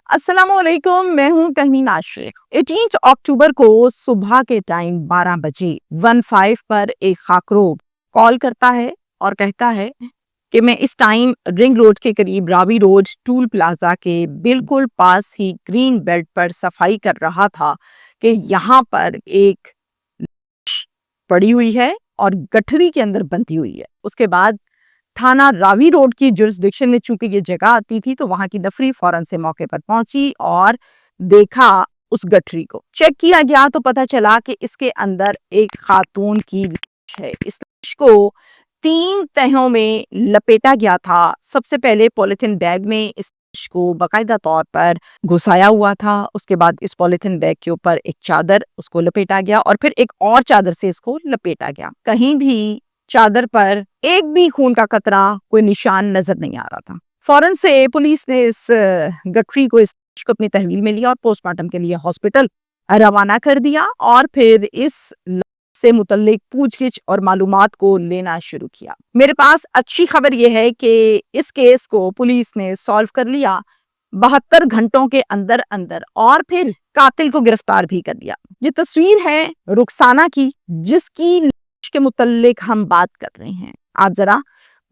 अस्सलाम वालेकुम, मैं हूँ तहमीन आशिक। 18 अक्टूबर को सुबह के टाइम 12 बजे 15 पर एक खाकरोब कॉल करता है और कहता है कि मैं इस टाइम रिंग रोड के करीब रावी रोड टूल प्लाजा के बिल्कुल पास ही ग्रीन बेल्ट पर सफाई कर रहा था कि यहाँ पर एक पड़ी हुई है और गठरी के अंदर बंधी हुई है। उसके बाद थाना रावी रोड की जुरिस्डिक्शन में चूंकि ये जगह आती थी तो वहां की नफरी फौरन से मौके पर पहुंची और देखा उस गठरी को। चेक किया गया तो पता चला कि इसके अंदर एक खातून की लाश है। इस लाश को 3 तहों में लपेटा गया था। सबसे पहले पॉलिथीन बैग में इस लाश को बाकायदा तौर पर घुसाया हुआ था। उसके बाद इस पॉलिथीन बैग के ऊपर एक चादर उसको लपेटा गया और फिर एक और चादर से इसको लपेटा गया। कहीं भी चादर पर एक भी खून का कतरा, कोई निशान नजर नहीं आ रहा था। फौरन से पुलिस ने इस गठरी को अपनी तहवील में लिया और पोस्टमार्टम के लिए हॉस्पिटल रवाना कर दिया और फिर इस से मुतल्लिक पूछगिछ और मालूमात को लेना शुरू किया। मेरे पास अच्छी खबर यह है कि इस केस को पुलिस ने सॉल्व कर लिया 72 घंटों के अंदर अंदर और फिर कातिल को गिरफ्तार भी कर लिया। ये तस्वीर है रुखसाना की, जिसकी के मुतल्लिक हम बात कर रहे हैं। आप जरा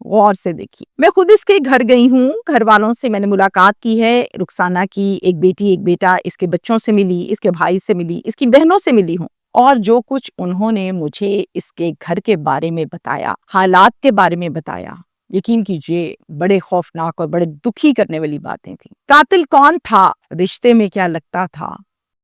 गौर से देखिए। मैं खुद इसके घर गई हूँ, घर वालों से मैंने मुलाकात की है। रुखसाना की एक बेटी एक बेटा, इसके बच्चों से मिली, इसके भाई से मिली, इसकी बहनों से मिली हूँ और जो कुछ उन्होंने मुझे इसके घर के बारे में बताया, हालात के बारे में बताया, यकीन कीजिए बड़े खौफनाक और बड़े दुखी करने वाली बातें थी। कातिल कौन था, रिश्ते में क्या लगता था,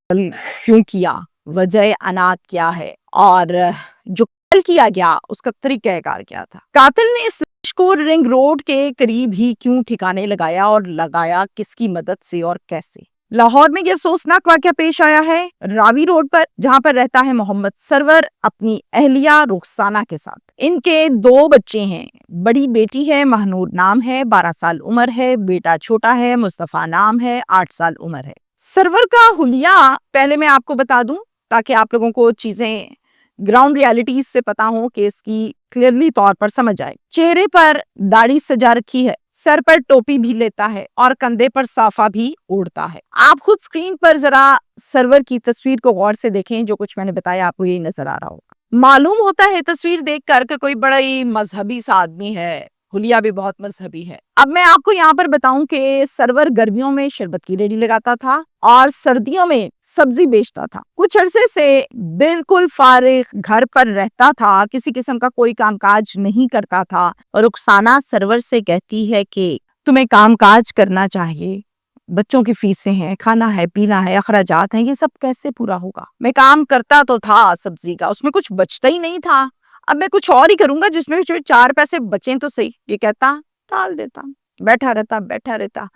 क्यों किया, वजह अनाथ क्या है और जो किया गया उसका तरीकाकार क्या था। कातिल ने इस लाश को रिंग रोड के करीब ही क्यों ठिकाने लगाया और लगाया किसकी मदद से और कैसे। लाहौर में यह अफसोसनाक वाकया पेश आया है रावी रोड पर, जहां पर रहता है मोहम्मद सरवर अपनी अहलिया रुखसाना के साथ। इनके 2 बच्चे हैं। बड़ी बेटी है, महनूर नाम है, 12 साल उम्र है। बेटा छोटा है, मुस्तफा नाम है, 8 साल उम्र है। सरवर का हुलिया पहले मैं आपको बता दूं ताकि आप लोगों को चीजें ग्राउंड रियलिटीज से पता हो कि इसकी क्लियरली तौर पर समझ आए। चेहरे पर दाढ़ी सजा रखी है, सर पर टोपी भी लेता है और कंधे पर साफा भी ओढ़ता है। आप खुद स्क्रीन पर जरा सरवर की तस्वीर को गौर से देखें। जो कुछ मैंने बताया आपको यही नजर आ रहा होगा। मालूम होता है तस्वीर देखकर कि कोई बड़ा ही मजहबी सा आदमी है। हुलिया भी बहुत मजहबी है। अब मैं आपको यहाँ पर बताऊं कि सरवर गर्मियों में शरबत की रेडी लगाता था और सर्दियों में सब्जी बेचता था। कुछ अरसे से बिल्कुल फारिग घर पर रहता था, किसी किस्म का कोई कामकाज नहीं करता था। और रुखसाना सरवर से कहती है कि तुम्हें कामकाज करना चाहिए, बच्चों की फीसें हैं, खाना है, पीना है, अखराजात हैं, ये सब कैसे पूरा होगा। मैं काम करता तो था सब्जी का, उसमें कुछ बचता ही नहीं था। अब मैं कुछ और ही करूंगा जिसमें 4 पैसे बचे तो सही। ये कहता, टाल देता, बैठा रहता,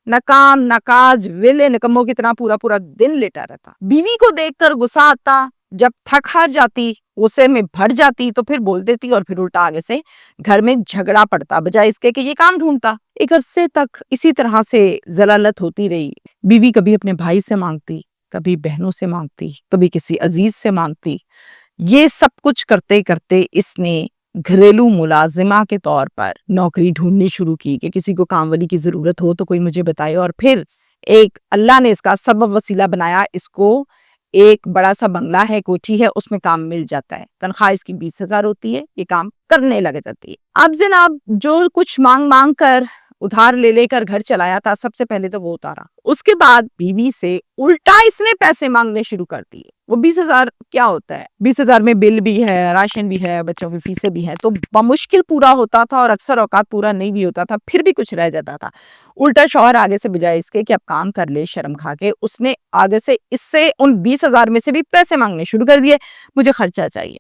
न काम न काज, वेले निकम्मों की तरह पूरा पूरा दिन लेटा रहता। बीवी को देखकर गुस्सा आता, जब थक हार जाती, गुस्से में भर जाती तो फिर बोल देती और फिर उल्टा आगे से घर में झगड़ा पड़ता, बजाय इसके कि ये काम ढूंढता। एक अरसे तक इसी तरह से जलालत होती रही। बीवी कभी अपने भाई से मांगती, कभी बहनों से मांगती, कभी किसी अजीज से मांगती। ये सब कुछ करते करते इसने घरेलू मुलाजिमा के तौर पर नौकरी ढूंढनी शुरू की कि किसी को काम वाली की जरूरत हो तो कोई मुझे बताए। और फिर एक अल्लाह ने इसका सबब वसीला बनाया। इसको एक बड़ा सा बंगला है, कोठी है, उसमें काम मिल जाता है। तनख्वाह इसकी 20,000 होती है। ये काम करने लग जाती है। अब जनाब जो कुछ मांग मांग कर उधार ले लेकर घर चलाया था, सबसे पहले तो वो उतारा। उसके बाद बीवी से उल्टा इसने पैसे मांगने शुरू कर दिए। वो 20,000 क्या होता है, 20,000 में बिल भी है, राशन भी है, बच्चों की फीसें भी हैं, तो बमुश्किल पूरा होता था और अक्सर औकात पूरा नहीं भी होता था, फिर भी कुछ रह जाता था। उल्टा शौहर आगे से बजाय इसके कि अब काम कर ले शर्म खा के, उसने आगे से इससे उन 20,000 में से भी पैसे मांगने शुरू कर दिए। मुझे खर्चा चाहिए।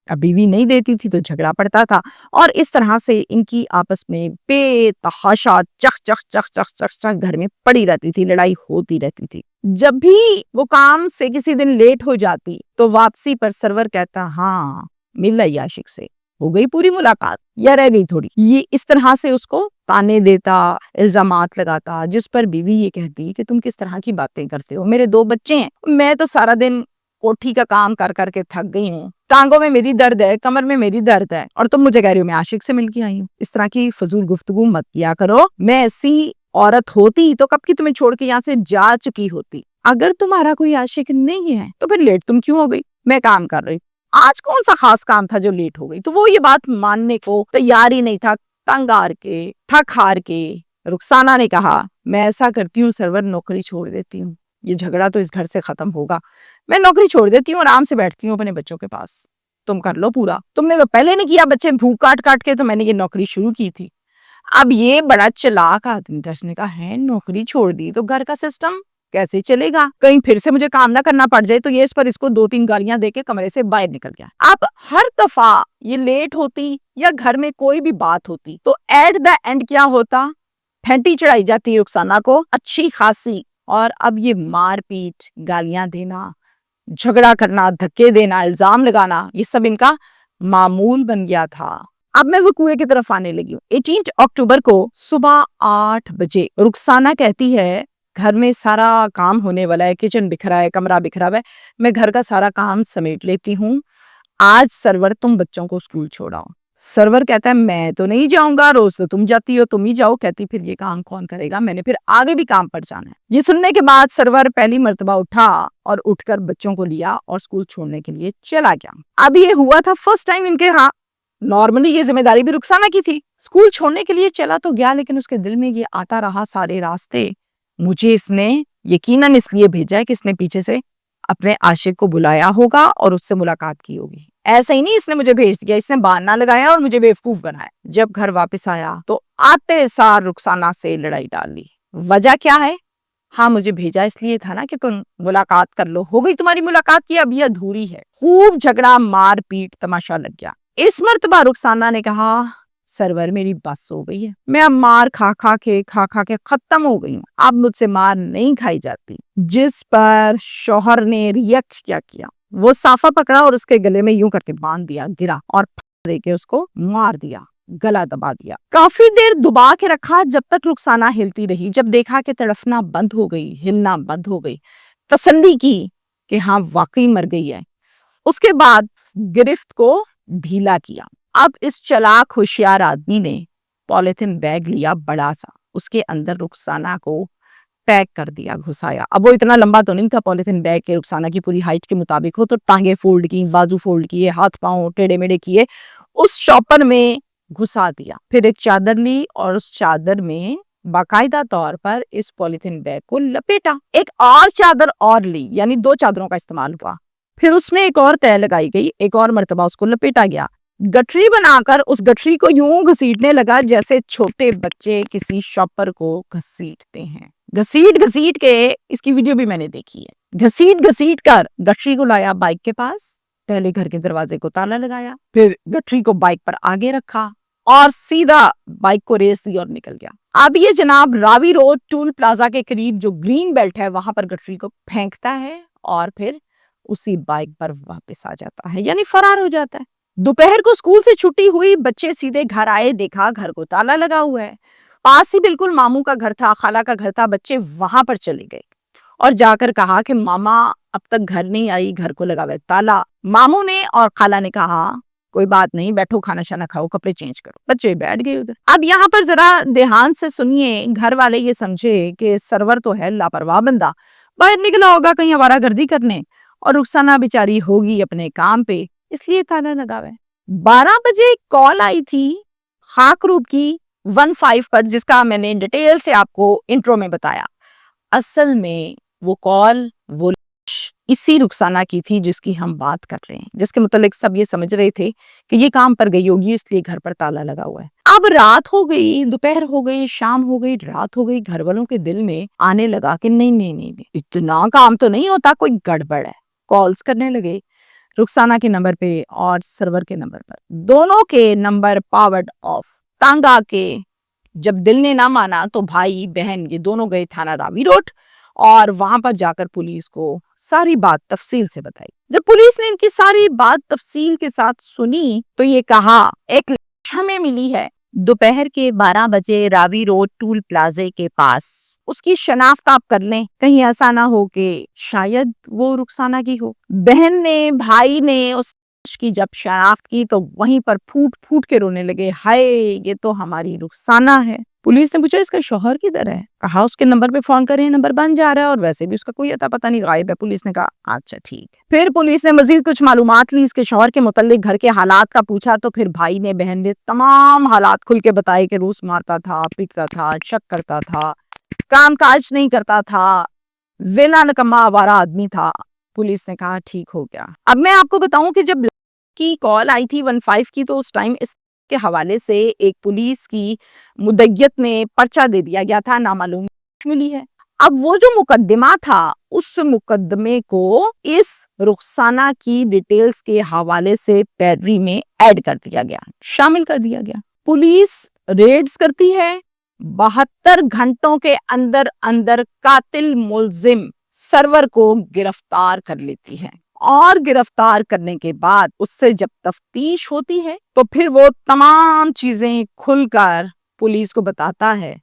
अब बीवी नहीं देती थी तो झगड़ा पड़ता था और इस तरह से इनकी आपस में बेतहाशा चख चख चख चख चख चख घर में पड़ी रहती थी, लड़ाई होती रहती थी। जब भी वो काम से किसी दिन लेट हो जाती तो वापसी पर सरवर कहता, हाँ मिल आई आशिक से, हो गई पूरी मुलाकात या रह गई थोड़ी। ये इस तरह से उसको ताने देता, इल्जामात लगाता, जिस पर बीवी ये कहती कि तुम किस तरह की बातें करते हो, मेरे 2 बच्चे हैं, मैं तो सारा दिन कोठी का काम कर करके थक गई हूँ, टांगों में मेरी दर्द है, कमर में मेरी दर्द है, और तुम मुझे कह रही हो मैं आशिक से मिल के आई हूँ। इस तरह की फजूल गुफ्तगू मत किया करो। मैं ऐसी عورت ہوتی تو کب کی تمہیں چھوڑ کے یہاں سے جا چکی ہوتی. اگر تمہارا کوئی عاشق نہیں ہے تو پھر لیٹ تم کیوں ہو گئی؟ میں کام کر رہی. آج کون سا خاص کام تھا جو لیٹ ہو گئی؟ تو وہ یہ بات ماننے کو تیار ہی نہیں تھا. تنگ آر کے تھک ہار کے رخسانہ نے کہا میں ایسا کرتی ہوں سرور، نوکری چھوڑ دیتی ہوں. یہ جھگڑا تو اس گھر سے ختم ہوگا. میں نوکری چھوڑ دیتی ہوں، آرام سے بیٹھتی ہوں اپنے بچوں کے پاس. تم کر لو پورا. تم نے تو پہلے نہیں کیا، بچے بھوک کاٹ کاٹ کے تو میں نے یہ نوکری شروع کی تھی. اب یہ بڑا چلاک آدمی تھا. اس نے کہا ہے نوکری چھوڑ دی تو گھر کا سسٹم کیسے چلے گا؟ کہیں پھر سے مجھے کام نہ کرنا پڑ جائے. تو یہ اس پر اس کو 2-3 گالیاں دے کے کمرے سے باہر نکل گیا. اب ہر دفعہ یہ لیٹ ہوتی یا گھر میں کوئی بھی بات ہوتی تو ایٹ دا اینڈ کیا ہوتا؟ پھینٹی چڑھائی جاتی رخسانہ کو اچھی خاصی. اور اب یہ مار پیٹ، گالیاں دینا، جھگڑا کرنا، دھکے دینا، الزام لگانا، یہ سب ان کا معمول بن گیا تھا. اب میں وہ کنویں کی طرف آنے لگی ہوں. 18 اکتوبر کو صبح 8 بجے رخسانہ کہتی ہے گھر میں سارا کام ہونے والا ہے، کچن بکھرا ہے، کمرہ بکھرا ہے، میں گھر کا سارا کام سمیٹ لیتی ہوں. آج سرور تم بچوں کو اسکول چھوڑاؤ. سرور کہتا ہے میں تو نہیں جاؤں گا، روز تو تم جاتی ہو، تم ہی جاؤ. کہتی پھر یہ کام کون کرے گا؟ میں نے پھر آگے بھی کام پر جانا ہے. یہ سننے کے بعد سرور پہلی مرتبہ اٹھا اور اٹھ کر بچوں کو لیا اور اسکول چھوڑنے کے لیے چلا گیا. اب یہ ہوا تھا فرسٹ ٹائم ان کے ہاں. نارملی یہ ذمہ داری بھی رخسانہ کی تھی. اسکول چھوڑنے کے لیے چلا تو گیا، لیکن اس کے دل میں یہ آتا رہا سارے راستے مجھے اس نے یقیناً اس لیے بھیجا ہے کہ اس نے پیچھے سے اپنے عاشق کو بلایا ہوگا اور اس سے ملاقات کی ہوگی. ایسا ہی نہیں اس نے مجھے بھیج دیا، اس نے بہانہ لگایا اور مجھے بیوقوف بنایا. جب گھر واپس آیا تو آتے سار رخسانہ سے لڑائی ڈال لی. وجہ کیا ہے؟ ہاں مجھے بھیجا اس لیے تھا نا کہ تم ملاقات کر لو. ہو گئی تمہاری ملاقات کی، اب یہ ادھوری ہے. خوب جھگڑا، مار پیٹ، تماشا لگ گیا. اس مرتبہ رخسانہ نے کہا سرور میری بس ہو گئی ہے، میں اب مار کھا کھا کے ختم ہو گئی ہوں. اب مجھ سے مار نہیں کھائی جاتی. جس پر شوہر نے ریئیکٹ کیا وہ صافہ پکڑا اور اس کے گلے میں یوں کر کے باندھ دیا، گرا اور دے کے اس کو مار دیا، گلا دبا دیا. کافی دیر دبا کے رکھا جب تک رخسانہ ہلتی رہی. جب دیکھا کہ تڑفنا بند ہو گئی، ہلنا بند ہو گئی، تسلی کی کہ ہاں واقعی مر گئی ہے. اس کے بعد گرفت کو ڈھیلا کیا. اب اس چلاک ہوشیار آدمی نے پولیتھین بیگ لیا بڑا سا، اس کے اندر رخسانہ کو پیک کر دیا، گھسایا. اب وہ اتنا لمبا تو نہیں تھا پولیتھین بیگ کے رخسانہ کی پوری ہائٹ کے مطابق ہو، تو ٹانگیں فولڈ کی، بازو فولڈ کیے، ہاتھ پاؤں ٹیڑے میڑے کیے، اس شاپر میں گھسا دیا. پھر ایک چادر لی اور اس چادر میں باقاعدہ طور پر اس پولیتھین بیگ کو لپیٹا. ایک اور چادر اور لی، یعنی 2 چادروں کا استعمال ہوا. پھر اس میں ایک اور تہہ لگائی گئی، ایک اور مرتبہ اس کو لپیٹا گیا. گٹھری بنا کر اس گٹھری کو یوں گھسیٹنے لگا جیسے چھوٹے بچے کسی شاپر کو گھسیٹتے ہیں. گھسیٹ کے، اس کی ویڈیو بھی میں نے دیکھی ہے، گھسیٹ کر گٹھری کو لایا بائک کے پاس. پہلے گھر کے دروازے کو تالا لگایا، پھر گٹھری کو بائک پر آگے رکھا اور سیدھا بائک کو ریس دی اور نکل گیا. اب یہ جناب راوی روڈ ٹول پلازا کے قریب جو گرین بیلٹ ہے وہاں پر گٹھری کو پھینکتا ہے اور پھر اسی بائک پر واپس آ جاتا ہے، یعنی فرار ہو جاتا ہے. دوپہر کو اسکول سے چھٹی ہوئی، بچے سیدھے گھر آئے، دیکھا گھر کو تالا لگا ہوا ہے. پاس ہی بالکل ماموں کا گھر تھا، خالہ کا گھر تھا. بچے وہاں پر چلے گئے اور جا کر کہا کہ ماما اب تک گھر نہیں آئی، گھر کو لگا ہوا ہے تالا. ماموں نے اور خالہ نے کہا کوئی بات نہیں، بیٹھو کھانا شانا کھاؤ، کپڑے چینج کرو. بچے بیٹھ گئے ادھر. اب یہاں پر ذرا دھیان سے سنیے، گھر والے یہ سمجھے کہ سرور تو ہے لاپرواہ بندہ، باہر نکلا ہوگا کہیں آوارہ گردی کرنے، اور رخسانہ بیچاری ہوگی اپنے کام پہ، اس لیے تالا لگا ہوا ہے. 12 بجے کال آئی تھی خاک روب کی 15 پر، جس کا میں نے ڈیٹیل سے آپ کو انٹرو میں بتایا. اصل میں وہ کال وہ اسی رخسانہ کی تھی جس کی ہم بات کر رہے ہیں، جس کے متعلق سب یہ سمجھ رہے تھے کہ یہ کام پر گئی ہوگی، اس لیے گھر پر تالا لگا ہوا ہے. اب رات ہو گئی، دوپہر ہو گئی، شام ہو گئی، رات ہو گئی. گھر والوں کے دل میں آنے لگا کہ نہیں، اتنا کام تو نہیں ہوتا، کوئی گڑبڑ ہے. کالز کرنے لگے رخسانہ کے نمبر پہ اور سرور کے نمبر پر. دونوں کے نمبر پاورڈ آف. تنگ آ کے جب دل نے نہ مانا تو بھائی بہن یہ دونوں گئے تھانہ راوی روڈ اور وہاں پر جا کر پولیس کو ساری بات تفصیل سے بتائی. جب پولیس نے ان کی ساری بات تفصیل کے ساتھ سنی تو یہ کہا ایک لاش ہمیں ملی ہے دوپہر کے 12 بجے راوی روڈ ٹول پلازے کے پاس. اس کی شناخت آپ کر لیں، کہیں ایسا نہ ہو کہ شاید وہ رخسانہ کی ہو. بہن نے، بھائی نے اس کی جب شناخت کی تو وہیں پر پھوٹ پھوٹ کے رونے لگے، ہائے یہ تو ہماری رخسانہ ہے. पुलिस ने पूछा इसका शौहर किधर है? कहा उसके नंबर पे फोन करें, नंबर बंद जा रहा है और वैसे भी उसका कोई अता पता नहीं, गायब है। पुलिस ने कहा अच्छा ठीक है। फिर पुलिस ने मजीद कुछ मालूमात ली, इसके शौहर के मुतल्लिक घर के हालात का पूछा तो फिर भाई ने बहन ने तमाम हालात खुल के बताए कि रूस मारता था, पीटता था, शक करता था, काम काज नहीं करता था, वेला नकम्मा आवारा आदमी था। पुलिस ने कहा ठीक हो गया। अब मैं आपको बताऊं कि जब की कॉल आई थी 15 की तो उस टाइम इसके हवाले से एक पुलिस की मुद्दत में पर्चा दे दिया गया था, नामालूम मिली है। अब वो जो मुकदमा था उस मुकदमे को इस रुखसाना की डिटेल्स के हवाले से पैरवी में ऐड कर दिया गया, शामिल कर दिया गया। पुलिस रेड्स करती है, 72 घंटों के अंदर अंदर कातिल मुलजिम सरवर को गिरफ्तार कर लेती है और गिरफ्तार करने के बाद उससे जब तफ्तीश होती है तो फिर वो तमाम चीजें खुलकर पुलिस को बताता है।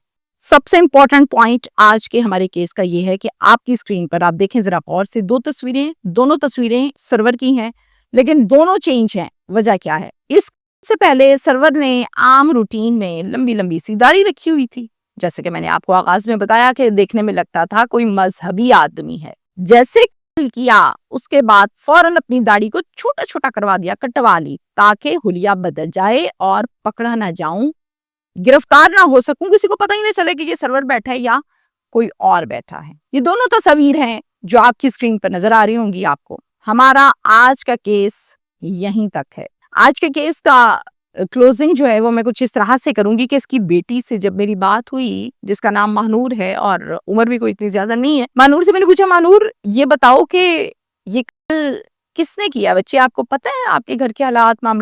सबसे इंपॉर्टेंट पॉइंट आज के हमारे केस का ये है कि आपकी स्क्रीन पर आप देखें जरा गौर से, दो तस्वीरें, दोनों तस्वीरें सर्वर की हैं लेकिन दोनों चेंज हैं। वजह क्या है? इससे पहले सर्वर ने आम रूटीन में लंबी लंबी सी दाढ़ी रखी हुई थी, जैसे कि मैंने आपको आगाज में बताया कि देखने में लगता था कोई मजहबी आदमी है। जैसे किया उसके बाद फौरन अपनी दाढ़ी को छोटा छोटा करवा दिया, कटवा ली, ताकि हुलिया बदल जाए और पकड़ा ना जाऊं, गिरफ्तार ना हो सकूं, किसी को पता ही नहीं चले कि ये सर्वर बैठा है या कोई और बैठा है। ये दोनों तस्वीर हैं जो आपकी स्क्रीन पर नजर आ रही होंगी आपको। हमारा आज का केस यहीं तक है। आज के केस का क्लोजिंग जो है वो मैं कुछ इस तरह से करूंगी कि इसकी बेटी से जब मेरी बात हुई, जिसका नाम महानूर है और उम्र भी कोई इतनी ज्यादा नहीं है, महानूर से मैंने पूछा महानूर ये बताओ कि ये कल किसने किया? बच्चे आपको पता है आपके घर के हालात मामला